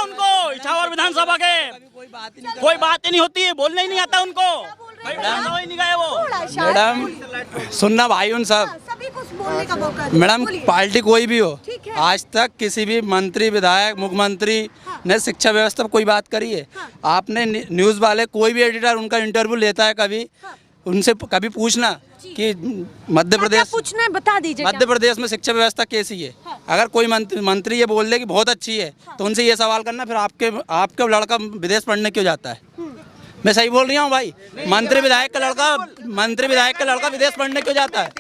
उनको। इछावर विधानसभा के कोई बात ही नहीं होती है, बोलना ही नहीं आता उनको। विधानसभा ही नहीं गए वो। मैडम सुनना भाई, उन सब सभी कुछ बोलने का मौका। मैडम पार्टी कोई भी हो, आज तक किसी भी मंत्री, विधायक, मुख्यमंत्री ने शिक्षा व्यवस्था पर कोई बात करी है? आपने न्यूज़ वाले कोई भी एडिटर उनका इंटरव्यू लेता है कभी, उनसे कभी पूछना कि मध्य प्रदेश पूछना है, बता दीजिए मध्य प्रदेश में शिक्षा व्यवस्था कैसी है? अगर कोई मंत्री ये बोल दे कि बहुत अच्छी है, तो उनसे ये सवाल करना फिर आपके लड़का विदेश पढ़ने क्यों जाता है? मैं सही बोल रही हूँ भाई? मंत्री विधायक का लड़का विदेश पढ़ने क्यों जाता है?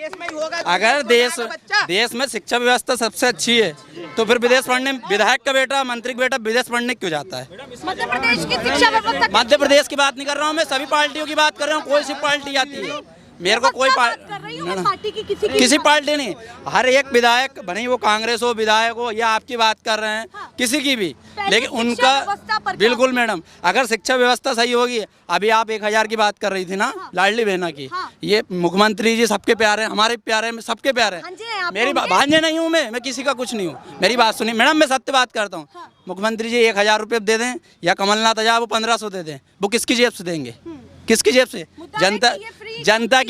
अगर देश में शिक्षा व्यवस्था सबसे अच्छी है, तो फिर विदेश पढ़ने, विधायक का बेटा, मंत्री का बेटा विदेश पढ़ने क्यों जाता है? मध्य प्रदेश की शिक्षा व्यवस्था, मध्य प्रदेश की बात नहीं कर रहा हूँ मैं, सभी पार्टियों की बात कर रहा हूँ। कोई सी पार्टी आती है, मेरे को कोई पार्टी की किसी पार्टी नहीं, हर एक विधायक, भले वो कांग्रेस हो, विधायक हो, या आपकी बात कर रहे हैं किसी की भी, लेकिन उनका बिल्कुल मैडम, अगर शिक्षा व्यवस्था सही होगी। अभी आप 1,000 की बात कर रही थी ना, लाडली बहना की। ये मुख्यमंत्री जी सबके प्यारे हैं, हमारे प्यारे हैं, सबके प्यारे हैं। मेरी भांजे नहीं हूँ मैं किसी का कुछ नहीं हूँ। मेरी बात सुनिए मैडम, मैं सत्य बात करता हूँ। मुख्यमंत्री जी 1,000 रुपये दे दें, या कमलनाथ आजाद वो 1,500 दे दें, वो किसकी जेब से देंगे? किसकी जेब से? जनता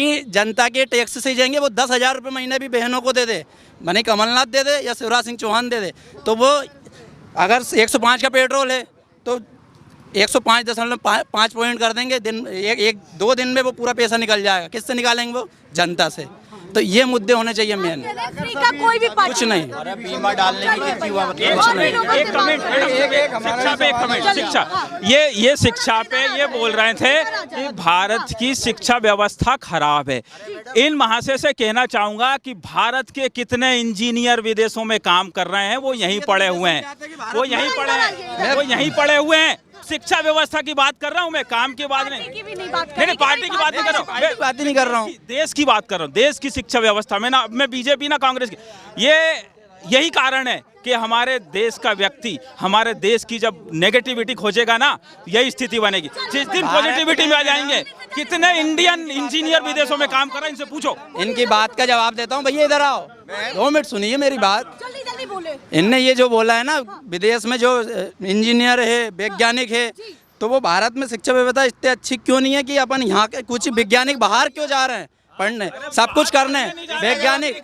के टैक्स से जाएंगे। वो 10,000 रुपये महीने भी बहनों को दे दे, भले कमलनाथ दे दे या शिवराज सिंह चौहान दे दे, तो वो अगर 105 का पेट्रोल है तो 105.5 पॉइंट कर देंगे, दिन 1-2 दिन में वो पूरा पैसा निकल जाएगा। किससे निकालेंगे? वो जनता से। तो ये मुद्दे होने चाहिए मेन, कोई भी कुछ नहीं। बीमा डालने की कितनी हुआ? एक कमेंट शिक्षा, ये शिक्षा पे ये बोल रहे थे कि भारत की शिक्षा व्यवस्था खराब है। इन महाशय से कहना चाहूंगा कि भारत के कितने इंजीनियर विदेशों में काम कर रहे हैं, वो यहीं पड़े हुए हैं, वो यहीं पड़े हुए हैं। शिक्षा व्यवस्था की बात कर रहा हूँ मैं, काम की बात नहीं, पार्टी की बात नहीं कर रहा हूँ, बात ही नहीं कर रहा हूँ, देश की बात कर रहा हूँ। देश की शिक्षा व्यवस्था में ना मैं बीजेपी ना कांग्रेस की, यही कारण है कि हमारे देश का व्यक्ति, हमारे देश की जब नेगेटिविटी खोजेगा ना, यही स्थिति बनेगी। जिस दिन पॉजिटिविटी में आ जाएंगे, कितने इंडियन इंजीनियर विदेशों में काम कर रहे हैं, इनसे पूछो। इनकी बात का जवाब देता हूँ। भैया इधर आओ, 2 मिनट सुनिए मेरी बात। जल्दी बोले। इनने ये जो बोला है ना, विदेश में जो इंजीनियर है, वैज्ञानिक है, तो वो भारत में शिक्षा व्यवस्था इतनी अच्छी क्यों नहीं है कि अपन यहाँ के कुछ वैज्ञानिक बाहर क्यों जा रहे हैं? पढ़ने, सब कुछ करने, वैज्ञानिक।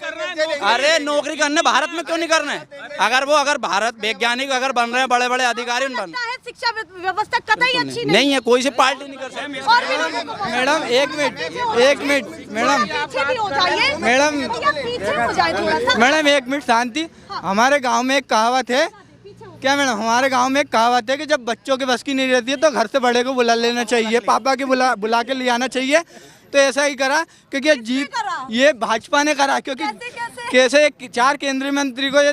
अरे नौकरी करने भारत में क्यों नहीं करने? अगर भारत वैज्ञानिक अगर बन रहे हैं, बड़े बड़े अधिकारी बन रहे हैं, शिक्षा व्यवस्था कतई अच्छी नहीं है, कोई सी पार्टी नहीं कर सकती। मैडम एक मिनट मैडम एक मिनट शांति। हमारे गांव में एक कहावत है, क्या मैडम, हमारे गांव में एक कहावत है कि जब बच्चों की बस की नहीं रहती है तो घर से बड़े को बुला लेना चाहिए, पापा के बुला के ले आना चाहिए। तो ऐसा ही करा, क्योंकि जीत ये भाजपा ने करा, क्योंकि कैसे 4 केंद्रीय मंत्री को ये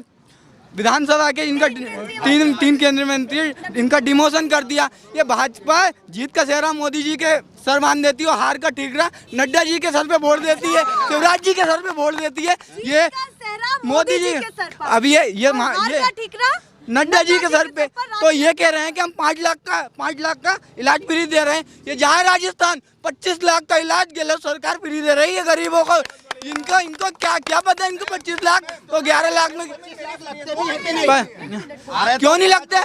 विधानसभा के इनका तीन केंद्रीय मंत्री इनका डिमोशन कर दिया। ये भाजपा जीत का सेहरा मोदी जी के सर मान देती है और हार का ठीकरा नड्डा जी के सर पे वोट देती है, शिवराज जी के सर पे वोट देती है। ये मोदी जी अभी ये नड्डा जी के सर पे, तो ये कह रहे हैं कि हम 5 लाख का इलाज फ्री दे रहे हैं। ये जहाँ राजस्थान 25 लाख का इलाज गलत सरकार फ्री दे रही है गरीबों को। इनको क्या पता, इनको 25 लाख तो 11 लाख में क्यों नहीं लगते?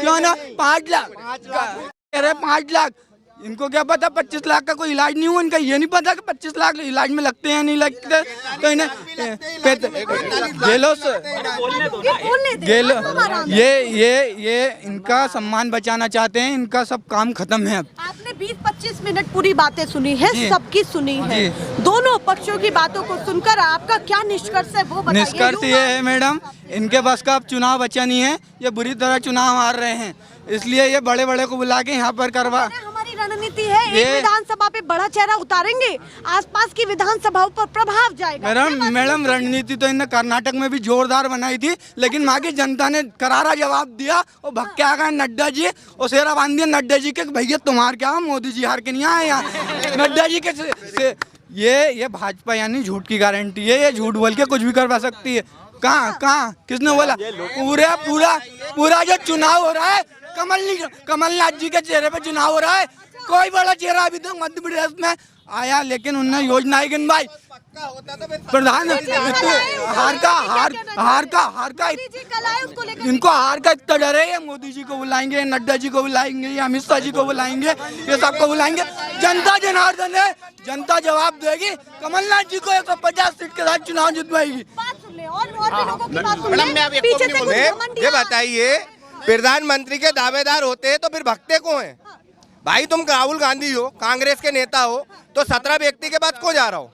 क्यों ना 5 लाख कह रहे, 5 लाख इनको क्या पता 25 लाख का कोई इलाज नहीं हुआ। इनका ये नहीं पता कि 25 लाख इलाज में लगते हैं नहीं लगते। तो इन्हें ये इनका सम्मान बचाना चाहते हैं, इनका सब काम खत्म है। अब आपने 20-25 मिनट पूरी बातें सुनी है, सबकी सुनी है, दोनों पक्षों की बातों को सुनकर आपका क्या निष्कर्ष है वो बताइए। निष्कर्ष ये है मैडम, इनके बस का अब चुनाव बचा नहीं है, ये बुरी तरह चुनाव हार रहे हैं, इसलिए ये बड़े बड़े को बुला के यहाँ पर करवा। हमारी रणनीति है, एक विधानसभा पे बड़ा चेहरा उतारेंगे, आसपास की विधानसभाओं पर प्रभाव जाएगा। मैडम रणनीति तो इन्हें कर्नाटक में भी जोरदार बनाई थी, लेकिन वहाँ की जनता ने करारा जवाब दिया और भग के आ गए नड्डा जी और सेहरा बांध दिया नड्डा जी के, भैया तुम्हारे क्या, मोदी जी हार के नहीं आए यहाँ। नड्डा जी के ये भाजपा यानी झूठ की गारंटी है, ये झूठ बोल के कुछ भी करवा सकती है। कहाँ किसने बोला? पूरा जो चुनाव हो रहा है कमलनाथ जी के चेहरे पे चुनाव हो रहा है। कोई बड़ा चेहरा अभी तक मध्य प्रदेश में आया, लेकिन उन्होंने योजनाएं गिनवाई। प्रधान हार का इनको हार का इतना डर है, ये मोदी जी को बुलाएंगे, नड्डा जी को बुलाएंगे, अमित शाह जी को बुलाएंगे, ये सबको बुलाएंगे। जनता जनार्दन है, जनता जवाब देगी। कमलनाथ जी को 150 सीट के साथ चुनाव जितवाएगी। ये बताइए, प्रधानमंत्री के दावेदार होते हैं तो फिर भगते को हैं? भाई तुम राहुल गांधी हो, कांग्रेस के नेता हो, तो 17 व्यक्ति के पास क्यों जा रहा हो?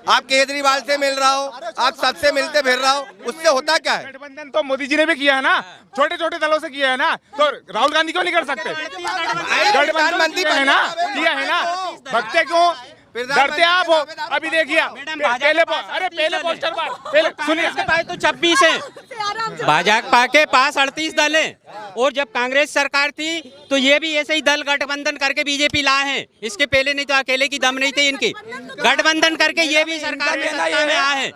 आप केजरीवाल से मिल रहा हो, आप सबसे मिलते फिर रहा हो, उससे होता क्या है? गठबंधन तो मोदी जी ने भी किया है ना, छोटे छोटे दलों से किया है ना, तो राहुल गांधी क्यों नहीं कर सकते? प्रधानमंत्री किया है ना, भगते क्यों? डरते आप हो। अभी देखिए पहले पोस्टर पर पहले सुनिए, इसके पास तो 26 है, भाजपा के पास 38 दल हैं, और जब कांग्रेस सरकार थी तो ये भी ऐसे ही दल गठबंधन करके बीजेपी लाए हैं। इसके पहले नहीं तो अकेले की दम नहीं थे इनकी, गठबंधन करके ये भी सरकार में सत्ता में आए हैं।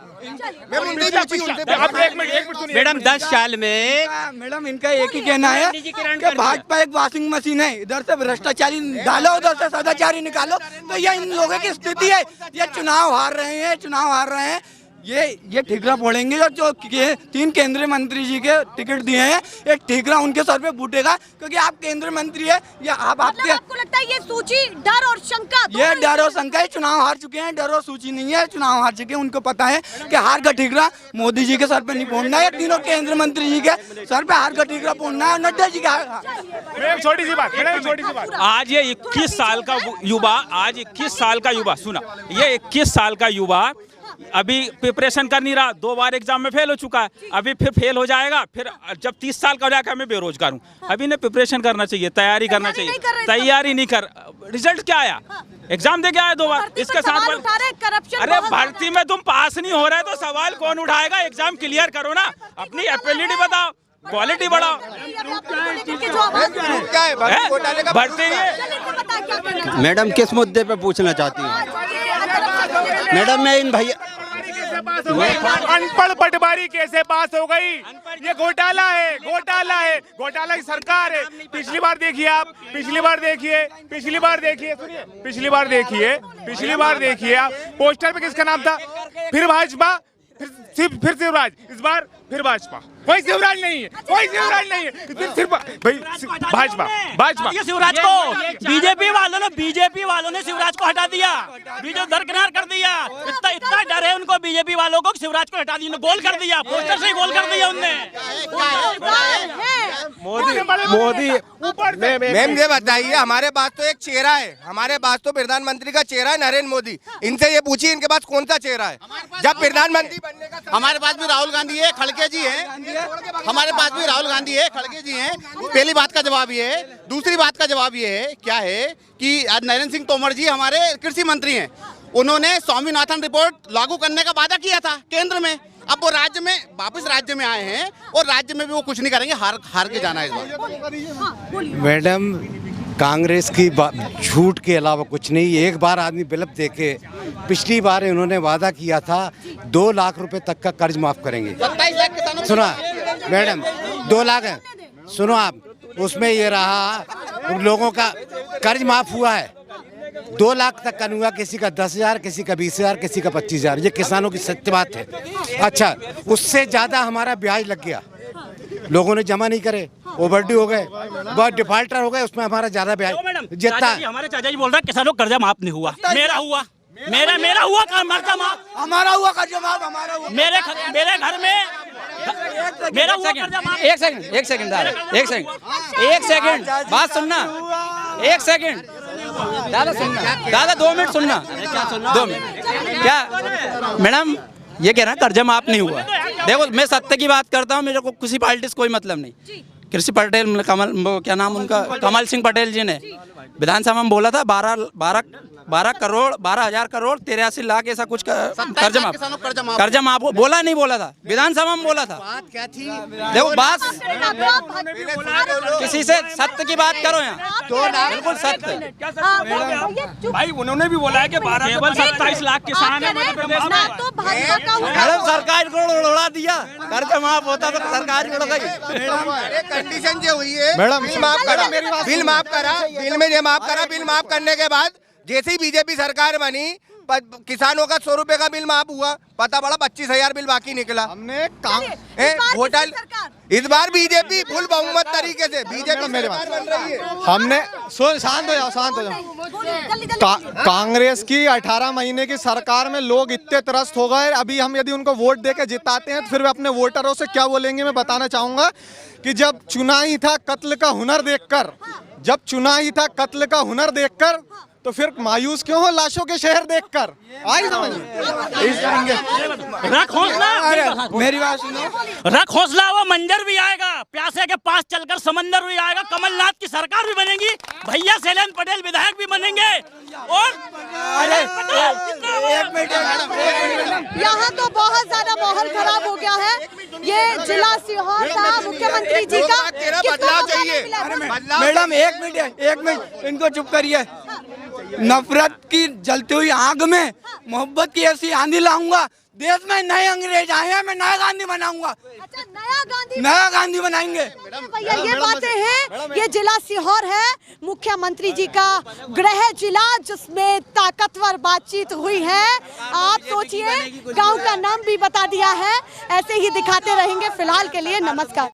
मैडम 10 साल में मैडम इनका एक ही कहना है कि भाजपा एक वॉशिंग मशीन है, इधर से भ्रष्टाचारी डालो, उधर से सदाचारी निकालो। तो ये इन लोगों की स्थिति है, ये चुनाव हार रहे हैं। ये ठीकरा फोड़ेंगे, और जो 3 केंद्रीय मंत्री जी के टिकट दिए हैं, ये ठीकरा उनके सर पे फूटेगा, क्योंकि आप केंद्रीय मंत्री है या आपको लगता है ये सूची डर और शंका, ये डर और शंका है। चुनाव हार चुके हैं, डर और सूची नहीं है, चुनाव हार चुके हैं। उनको पता है कि हार का ठीकरा मोदी जी के सर पे नहीं फोड़ना है, तीनों केंद्रीय मंत्री जी के सर पे हार का ठीकरा फोड़ना है, नड्डा जी का। छोटी सी बात, आज ये 21 साल का युवा सुना, ये 21 साल का युवा अभी प्रिपरेशन कर नहीं रहा, 2 बार एग्जाम में फेल हो चुका है, अभी फिर फेल हो जाएगा, फिर जब 30 साल का हो जाएगा मैं बेरोजगार हूँ। अभी ने प्रिपरेशन करना चाहिए, तैयारी करना चाहिए, तैयारी नहीं कर, रिजल्ट क्या आया? एग्जाम दे के आया 2 बार, इसके साथ अरे भर्ती में तुम पास नहीं हो रहे तो सवाल कौन उठाएगा? एग्जाम क्लियर करो ना, अपनी एबिलिटी बताओ, क्वालिटी बढ़ाओ। भर्ती मैडम किस मुद्दे पे पूछना चाहती हैं? मैडम मैं इन भैया अनपढ़ पटवारी कैसे पास हो गई? ये घोटाला है, घोटाला की सरकार है। पिछली बार देखिए आप, पिछली बार देखिए आप, पोस्टर पे किसका नाम था? फिर भाजपा, फिर शिवराज, इस बार फिर भाजपा। कोई शिवराज नहीं है, कोई शिवराज नहीं है, फिर सिर्फ भाई भाजपा। ये शिवराज को बीजेपी वालों ने शिवराज को हटा दिया, बीजेपी दरकिनार कर दिया। इतना डर है उनको बीजेपी वालों को, शिवराज को हटा दिया, गोल कर दिया, पोस्टर से ही गोल कर दिया उनने। मोदी मैम ये बताइए, हमारे पास तो एक चेहरा है, हमारे पास तो प्रधानमंत्री का चेहरा है नरेंद्र मोदी। इनसे ये पूछिए इनके पास कौन सा चेहरा है? जब प्रधानमंत्री बनने का हमारे पास भी राहुल गांधी है, खड़गे जी हैं, हमारे पास भी राहुल गांधी है, खड़गे जी हैं। पहली बात का जवाब ये है। दूसरी बात का जवाब ये है, क्या है कि आज नरेंद्र सिंह तोमर जी हमारे कृषि मंत्री हैं, उन्होंने स्वामीनाथन रिपोर्ट लागू करने का वादा किया था केंद्र में। अब वो राज्य में वापस राज्य में आए हैं और राज्य में भी वो कुछ नहीं करेंगे, हार के जाना है इस बार। मैडम, कांग्रेस की झूठ के अलावा कुछ नहीं। एक बार आदमी बिल्प देखे, पिछली बार इन्होंने वादा किया था 2 लाख रुपए तक का कर्ज माफ करेंगे। सुना मैडम, 2 लाख है, सुनो आप, उसमें ये रहा लोगों का कर्ज माफ हुआ है 2 लाख तक का हुआ, किसी का 10,000, किसी का 20,000, किसी का 25,000। ये किसानों की सत्य बात है। अच्छा, उससे ज्यादा हमारा ब्याज लग गया, लोगों ने जमा नहीं करे, ओवरड्यू हो गए, बहुत डिफाल्टर हो गए, उसमें हमारा ज्यादा ब्याज जितना। हमारे चाचा जी बोल रहे हैं किसानों कर्जा माफ नहीं हुआ, मेरा हुआ, मेरा हुआ कर्जा माफ, हमारा हुआ कर्जा माफ, हमारा हुआ। मेरे घर में मेरा हुआ कर्जा माफ। एक सेकंड बात सुनना, 1 सेकंड दादा सुनना, दादा 2 मिनट सुनना, 2 मिनट। क्या मैडम ये कह रहा है कर्जा माफ नहीं हुआ? देखो, मैं सत्य की बात करता हूँ, मेरे को किसी पार्टी से कोई मतलब नहीं। कृषि पटेल क्या नाम उनका, कमल सिंह पटेल जी ने विधानसभा में बोला था 12,000 करोड़ 83 लाख ऐसा कुछ कर्जा माफ बोला नहीं बोला था, विधानसभा में बोला था। बात क्या थी? देखो बात किसी से सत्य की बात करो यहाँ, बिल्कुल सत्य। भाई उन्होंने भी बोला है कि 27 लाख किसान है मध्य प्रदेश में। सरकार को उड़ा दिया, कर्जा माफ होता तो सरकार उड़ गई। कंडीशन जो हुई है, बिल माफ करा, बिल में बिल माफ करने के बाद जैसे ही बीजेपी सरकार बनी, किसानों का 100 रुपए का बिल माफ हुआ, पता पड़ा 25,000 बिल बाकी निकला। हमने होटल इस बार बीजेपी फुल बहुमत तरीके से बीजेपी मेरे बन रही है। हमने शांत हो जाओ। कांग्रेस की 18 महीने की सरकार में लोग इतने त्रस्त हो गए, अभी हम यदि उनको वोट देके जिताते हैं तो फिर वे अपने वोटरों से क्या बोलेंगे मैं बताना चाहूंगा कि जब चुना ही था कत्ल का हुनर देखकर, तो फिर मायूस क्यों हो लाशों के शहर देखकर? आई समझ रख हौसला, मेरी बात सुनो, रख हौसला, वो मंजर भी आएगा, प्यासे के पास चलकर समंदर भी आएगा, कमलनाथ की सरकार भी बनेगी, भैया शैलेंद्र पटेल विधायक भी बनेंगे। और यहाँ तो बहुत ज्यादा माहौल खराब हो गया है। ये जिला सीहोर था मुख्यमंत्री जी का, बदलाव चाहिए। मैडम 1 मिनट इनको चुप करिए। नफरत की जलती हुई आग में मोहब्बत की ऐसी आंधी लाऊंगा, देश में नए अंग्रेज आए हैं, मैं नया गांधी बनाऊंगा। अच्छा, नया गांधी बनाएंगे। भैया ये बातें हैं, ये जिला सीहोर है, मुख्यमंत्री जी का गृह जिला, जिसमें ताकतवर बातचीत हुई है। आप सोचिए, गांव का नाम भी बता दिया है। ऐसे ही दिखाते रहेंगे। फिलहाल के लिए नमस्कार।